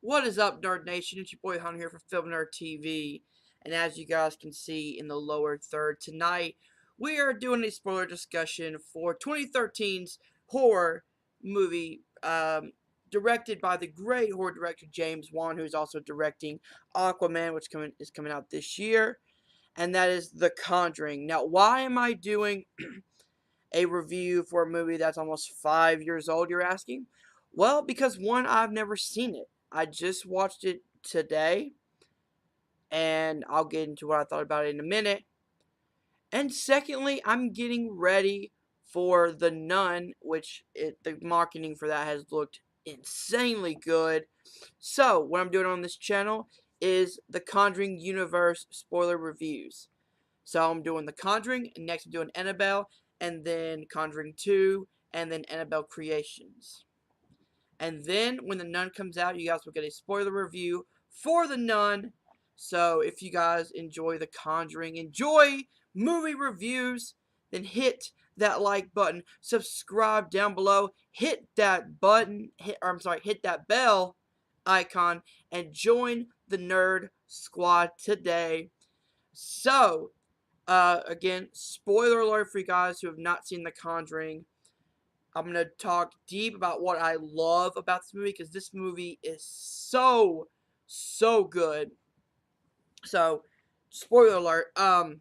What is up, Nerd Nation? It's your boy Hunter here for Film Nerd TV. And as you guys can see in the lower third, tonight we are doing a spoiler discussion for 2013's horror movie, directed by the great horror director James Wan, who is also directing Aquaman, which is coming out this year. And that is The Conjuring. Now, why am I doing a review for a movie that's almost 5 years old, you're asking? Well, because one, I've never seen it. I just watched it today, and I'll get into what I thought about it in a minute. And secondly, I'm getting ready for The Nun, which the marketing for that has looked insanely good. So, what I'm doing on this channel is the Conjuring universe spoiler reviews. So I'm doing The Conjuring, and next I'm doing Annabelle, and then Conjuring 2, and then Annabelle Creations. And then when The Nun comes out, you guys will get a spoiler review for The Nun. So if you guys enjoy The Conjuring, enjoy movie reviews, then hit that like button, subscribe down below, hit that button, hit that bell icon, and join the Nerd Squad today. So, again, spoiler alert for you guys who have not seen The Conjuring. I'm going to talk deep about what I love about this movie, because this movie is so, so good. So, spoiler alert. I'll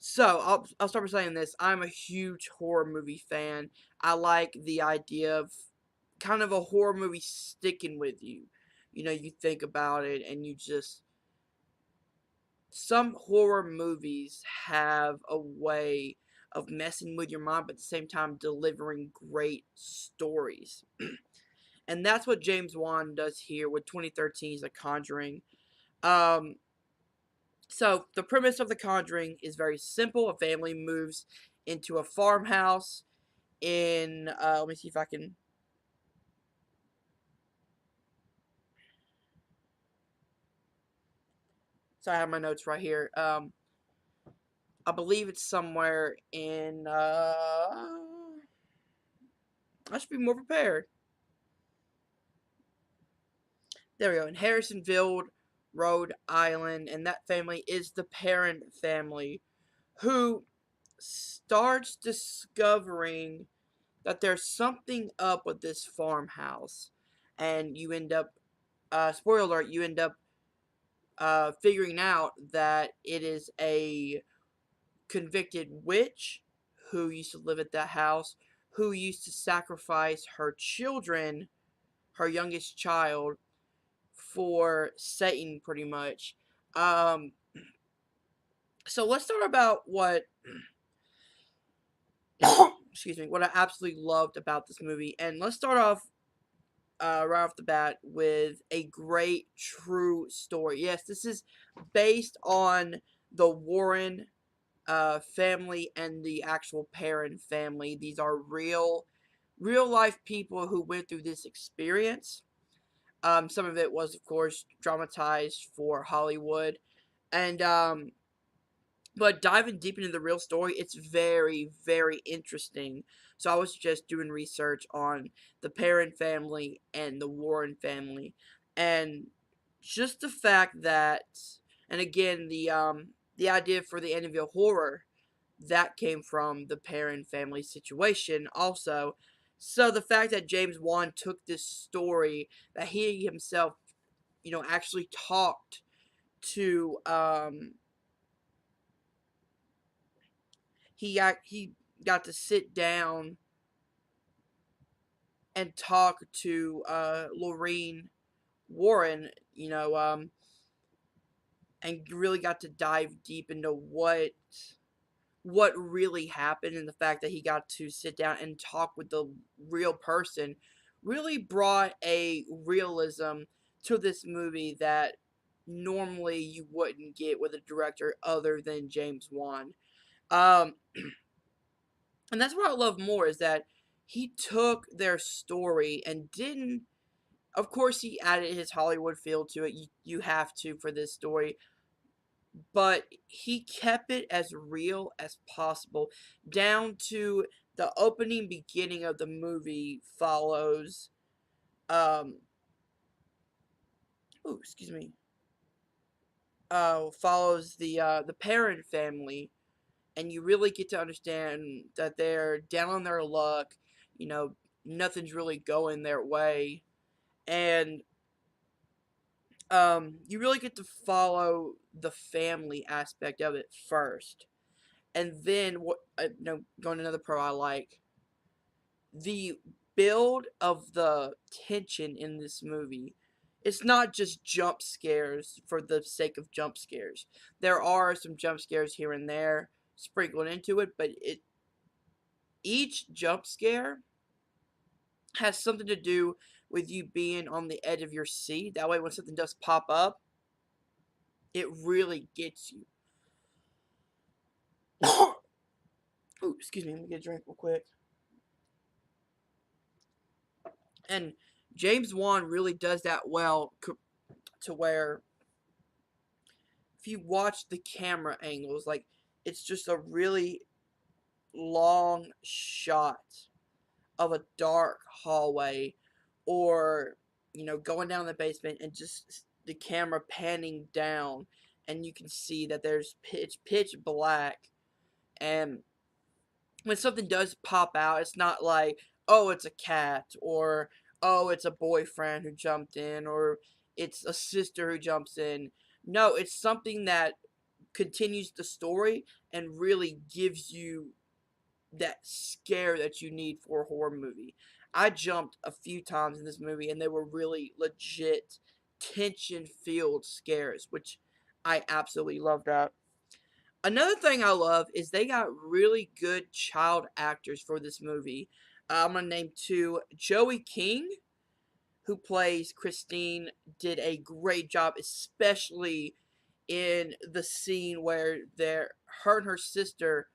start by saying this. I'm a huge horror movie fan. I like the idea of kind of a horror movie sticking with you. You know, you think about it and you just... Some horror movies have a way of messing with your mind, but at the same time delivering great stories. And that's what James Wan does here with 2013's The Conjuring. Um, so, the premise of The Conjuring is very simple. A family moves into a farmhouse in, let me see if I can... So I have my notes right here. I believe it's somewhere in, I should be more prepared. There we go. In Harrisonville, Rhode Island, and that family is the parent family, who starts discovering that there's something up with this farmhouse, and you end up, spoiler alert, you end up figuring out that it is a convicted witch who used to live at that house, who used to sacrifice her children, her youngest child, for Satan, pretty much. Um, so let's talk about what, excuse me, what I absolutely loved about this movie. And let's start off, right off the bat, with a great true story. Yes, this is based on the Warren family and the actual Perrin family. These are real life people who went through this experience. Some of it was, of course, dramatized for Hollywood. And, but diving deep into the real story, it's very, very interesting. So I was just doing research on the Perrin family and the Warren family. And just the fact that, and again, the idea for the Annabelle horror, that came from the Perrin family situation also. So the fact that James Wan took this story, that he himself, actually talked to, he got to sit down and talk to Lorraine Warren, and really got to dive deep into what really happened, and the fact that he got to sit down and talk with the real person really brought a realism to this movie that normally you wouldn't get with a director other than James Wan. Um, and that's what I love more, is that he took their story and didn't... Of course, he added his Hollywood feel to it. You have to for this story. But he kept it as real as possible, down to the opening beginning of the movie follows, um, ooh, excuse me, follows the parent family, and you really get to understand that they're down on their luck. You know, nothing's really going their way, and you really get to follow the family aspect of it first, and then what? Going to another pro I like the build of the tension in this movie. It's not just jump scares for the sake of jump scares. There are some jump scares here and there sprinkled into it, but each jump scare has something to do with you being on the edge of your seat. That way, when something does pop up, it really gets you. Ooh, excuse me, let me get a drink real quick. And James Wan really does that well, to where if you watch the camera angles, like it's just a really long shot of a dark hallway, or going down the basement and just the camera panning down, and you can see that there's pitch black, and when something does pop out, it's not like, oh, it's a cat, or oh, it's a boyfriend who jumped in, or it's a sister who jumps in. No, it's something that continues the story and really gives you that scare that you need for a horror movie. I jumped a few times in this movie, and they were really legit tension filled scares, which I absolutely love that. Another thing I love is they got really good child actors for this movie. I'm gonna name two. Joey King, who plays Christine, did a great job, especially in the scene where her and her sister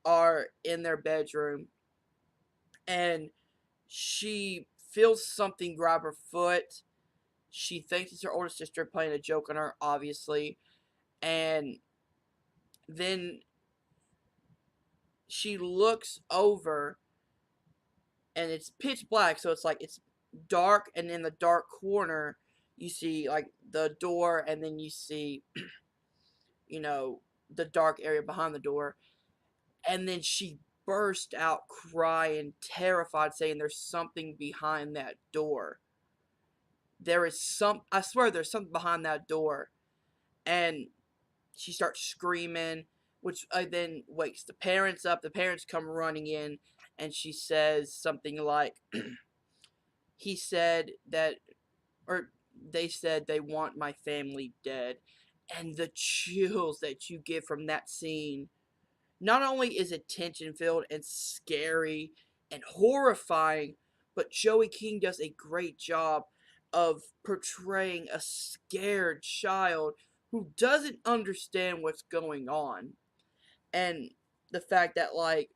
are in their bedroom, and she feels something grab her foot. She thinks it's her older sister playing a joke on her, obviously, and then she looks over, and it's pitch black, so it's like it's dark, and in the dark corner you see like the door, and then you see you know the dark area behind the door, and then she burst out crying, terrified, saying there's something behind that door. I swear there's something behind that door. And she starts screaming, which then wakes the parents up. The parents come running in, and she says something like, he said that, or they said they want my family dead. And the chills that you get from that scene, not only is it tension filled and scary and horrifying, but Joey King does a great job of portraying a scared child who doesn't understand what's going on. And the fact that like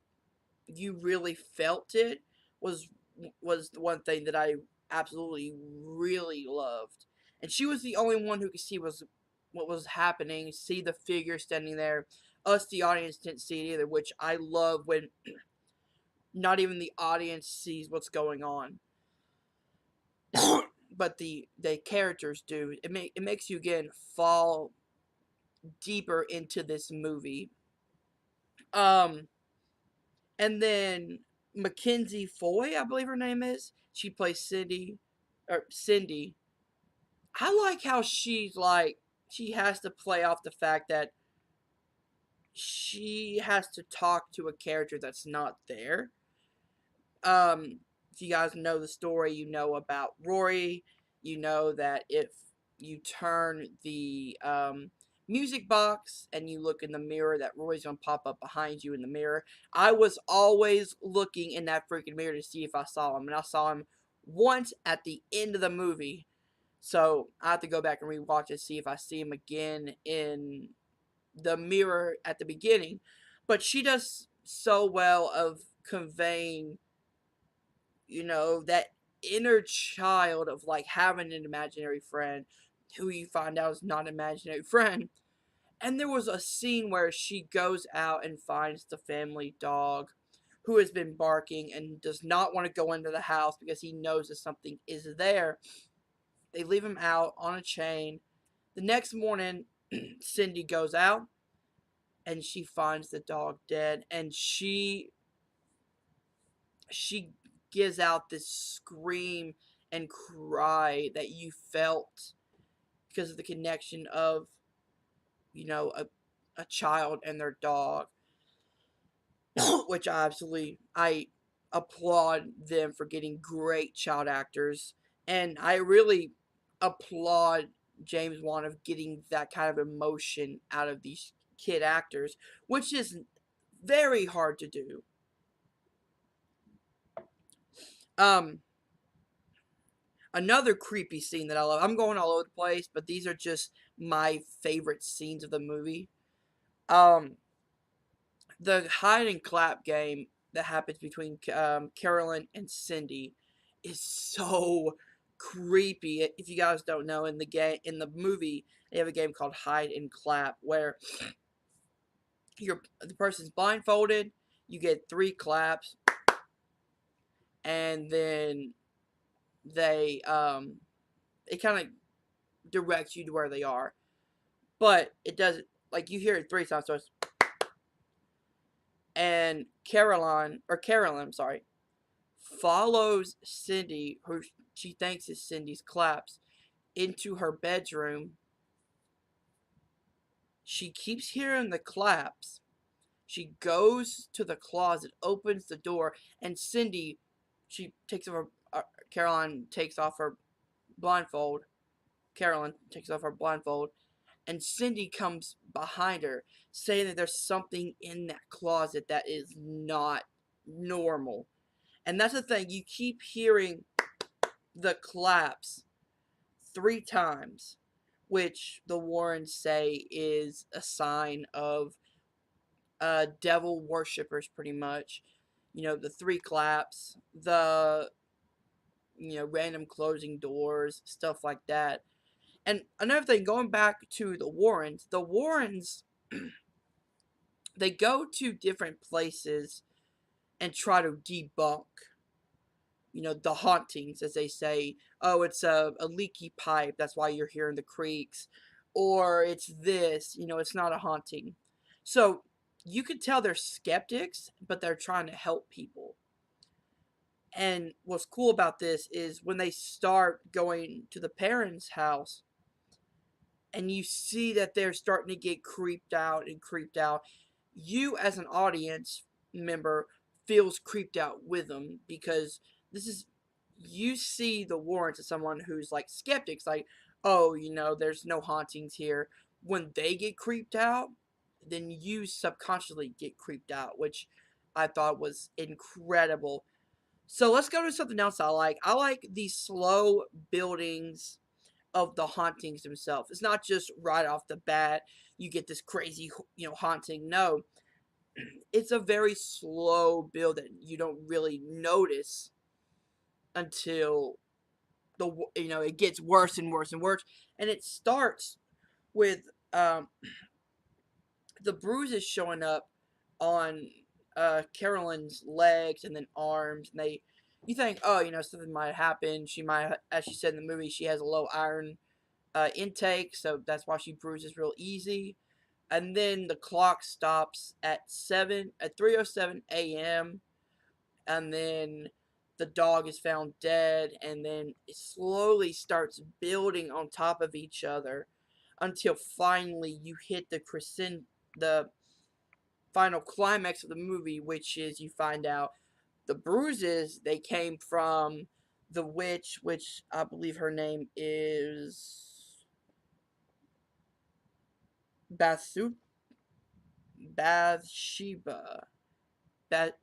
you really felt it was the one thing that I absolutely really loved. And she was the only one who could see what was happening, see the figure standing there. Us, the audience, didn't see it either, which I love when not even the audience sees what's going on, but the characters do. It makes you again fall deeper into this movie. Um, and then Mackenzie Foy, I believe her name is. She plays Cindy. I like how she has to play off the fact that she has to talk to a character that's not there. If you guys know the story, you know about Rory. You know that if you turn the music box and you look in the mirror, that Rory's gonna pop up behind you in the mirror. I was always looking in that freaking mirror to see if I saw him, and I saw him once at the end of the movie. So I have to go back and rewatch it, see if I see him again in the mirror at the beginning. But she does so well of conveying, that inner child of like having an imaginary friend who you find out is not an imaginary friend. And there was a scene where she goes out and finds the family dog who has been barking and does not want to go into the house because he knows that something is there. They leave him out on a chain. The next morning, Cindy goes out and she finds the dog dead, and she gives out this scream and cry that you felt because of the connection of, a child and their dog. Which I applaud them for getting great child actors, and I really applaud James Wan of getting that kind of emotion out of these kid actors, which is very hard to do. Um, Another creepy scene that I love. I'm going all over the place, but these are just my favorite scenes of the movie. Um, the hide and clap game that happens between Carolyn and Cindy is so creepy. If you guys don't know, in the movie, they have a game called hide and clap where the person's blindfolded. You get 3 claps, and then it kind of directs you to where they are, but it doesn't, like, you hear it 3 times. So it's, and Carolyn, I'm sorry, follows Cindy, who she thinks is Cindy's claps, into her bedroom. She keeps hearing the claps. She goes to the closet, opens the door, and she takes off Caroline takes off her blindfold. Carolyn takes off her blindfold, and Cindy comes behind her, saying that there's something in that closet that is not normal. And that's the thing, you keep hearing the claps 3 times, which the Warrens say is a sign of devil worshippers, pretty much. The 3 claps, the random closing doors, stuff like that. And another thing, going back to the Warrens, they go to different places and try to debunk, the hauntings, as they say. Oh, it's a leaky pipe, that's why you're hearing the creaks. Or it's this, it's not a haunting. So you could tell they're skeptics, but they're trying to help people. And what's cool about this is when they start going to the parents' house, and you see that they're starting to get creeped out and creeped out, you as an audience member feels creeped out with them, because this is you see the Warrens as someone who's like skeptics, like, oh, there's no hauntings here. When they get creeped out, then you subconsciously get creeped out, which I thought was incredible. So let's go to something else I like. I like the slow buildings of the hauntings themselves. It's not just right off the bat you get this crazy, haunting. No, it's a very slow build that you don't really notice until it gets worse and worse and worse. And it starts with the bruises showing up on Carolyn's legs and then arms, and you think, oh, something might happen. She might, as she said in the movie, she has a low iron intake, so that's why she bruises real easy. And then the clock stops at 3:07 a.m. and then the dog is found dead, and then it slowly starts building on top of each other until finally you hit the final climax of the movie, which is you find out the bruises, they came from the witch, which I believe her name is Bathsheba. Bathsheba. Bath,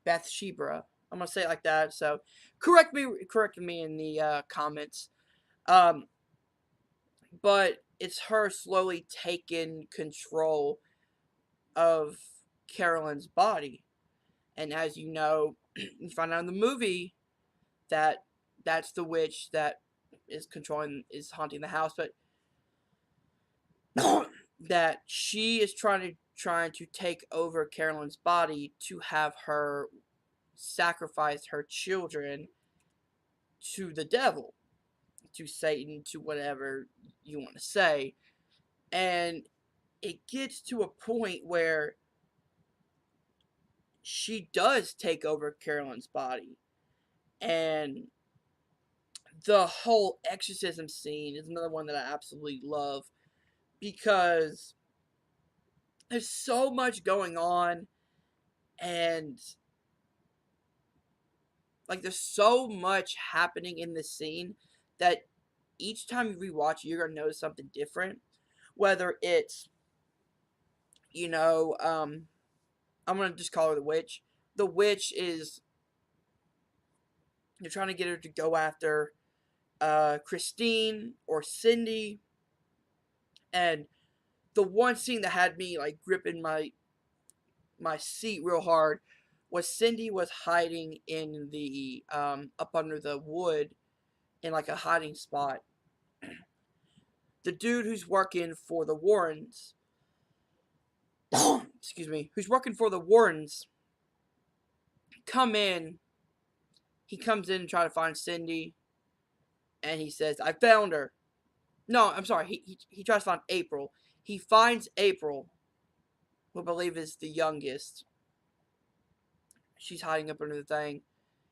Bathsheba. I'm gonna say it like that. So correct me in the comments. Um, but it's her slowly taking control of Carolyn's body, and as you know, you find out in the movie that that's the witch that is haunting the house, but that she is trying to take over Carolyn's body to have her sacrifice her children to the devil, to Satan, to whatever you want to say. And it gets to a point where she does take over Carolyn's body. And the whole exorcism scene is another one that I absolutely love, because there's so much going on, and like there's so much happening in this scene that each time you rewatch it, you're gonna notice something different. Whether it's, you know, I'm gonna just call her the witch. The witch is, you're trying to get her to go after Christine or Cindy. And the one scene that had me like gripping my seat real hard was Cindy was hiding in the up under the wood in like a hiding spot. The dude who's working for the Warrens, excuse me, who's working for the Warrens, come in. He comes in and try to find Cindy, and he says, "I found her." No, I'm sorry. He tries to find April. He finds April, who I believe is the youngest. She's hiding up under the thing.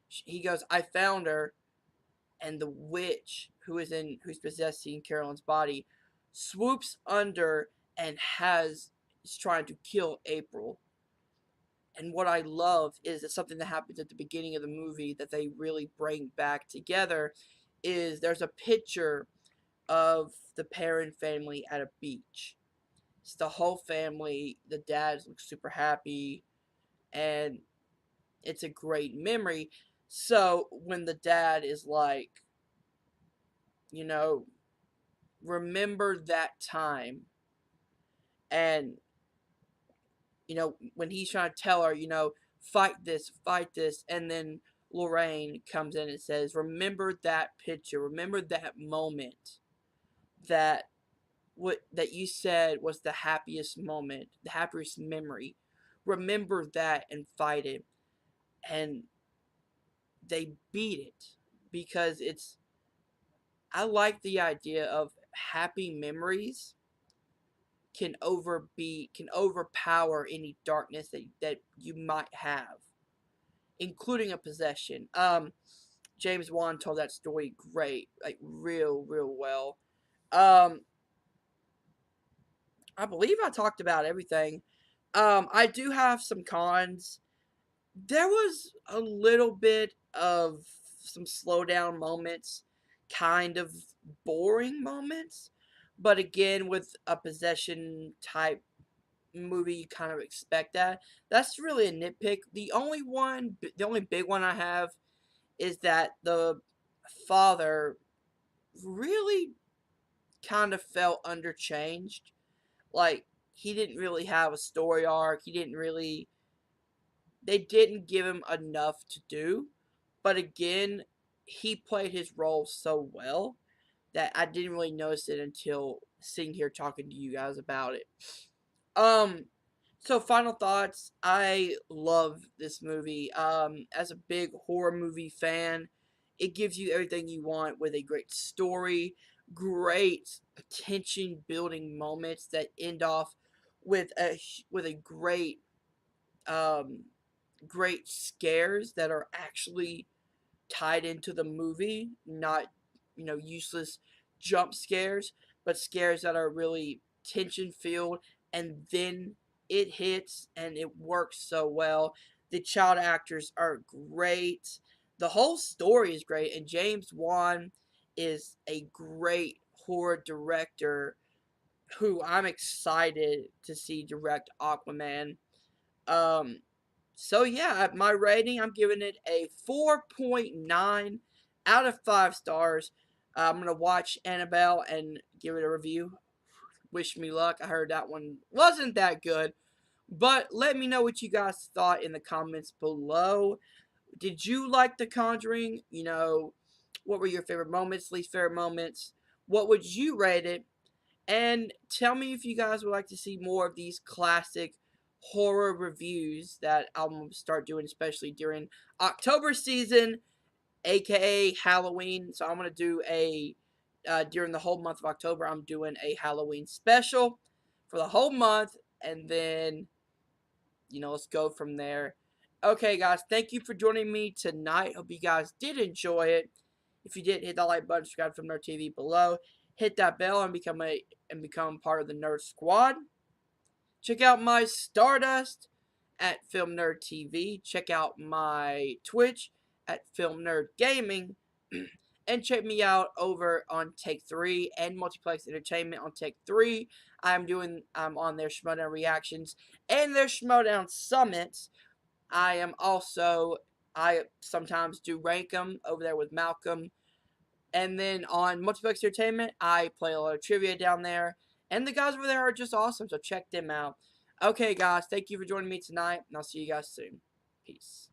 He goes, "I found her," and the witch who's possessing Carolyn's body swoops under and is trying to kill April. And what I love is that something that happens at the beginning of the movie that they really bring back together is there's a picture of the Perrin family at a beach. It's the whole family. The dad looks super happy, and it's a great memory. So when the dad is like, you know, remember that time, and you know, when he's trying to tell her, you know, fight this, and then Lorraine comes in and says, remember that picture, remember that moment that what that you said was the happiest moment, the happiest memory. Remember that and fight it. And they beat it, because I like the idea of happy memories can overpower any darkness that you might have, including a possession. James Wan told that story great, like real well. Um, I believe I talked about everything. I do have some cons. There was a little bit of some slow down moments, kind of boring moments, but again, with a possession type movie, you kind of expect that. That's really a nitpick. The only big one I have is that the father really kind of felt underchanged. Like, he didn't really have a story arc. They didn't give him enough to do. But again, he played his role so well that I didn't really notice it until sitting here talking to you guys about it. Um, so final thoughts. I love this movie. As a big horror movie fan, it gives you everything you want with a great story, great tension building moments that end off with a um great scares that are actually tied into the movie, not, you know, useless jump scares, but scares that are really tension filled, and then it hits and it works so well. The child actors are great. The whole story is great, and James Wan is a great horror director who I'm excited to see direct Aquaman. Um, so yeah, my rating, I'm giving it a 4.9 out of 5 stars. I'm gonna watch Annabelle and give it a review. Wish me luck. I heard that one wasn't that good, but let me know what you guys thought in the comments below. Did you like The Conjuring? You know, what were your favorite moments, least favorite moments? What would you rate it? And tell me if you guys would like to see more of these classic horror reviews that I'm going to start doing, especially during October season. aka Halloween. So I'm gonna do a during the whole month of October. I'm doing a Halloween special for the whole month, and then let's go from there. Okay, guys, thank you for joining me tonight. Hope you guys did enjoy it. If you did, hit that like button, subscribe to Nerd TV below, hit that bell, and become part of the Nerd Squad. Check out my Stardust at Film Nerd TV. Check out my Twitch at Film Nerd Gaming. And check me out over on Take 3 and Multiplex Entertainment on Take 3. I'm on their Schmodown reactions and their Schmodown summits. I sometimes do rank 'em over there with Malcolm. And then on Multiplex Entertainment, I play a lot of trivia down there. And the guys over there are just awesome, so check them out. Okay, guys, thank you for joining me tonight, and I'll see you guys soon. Peace.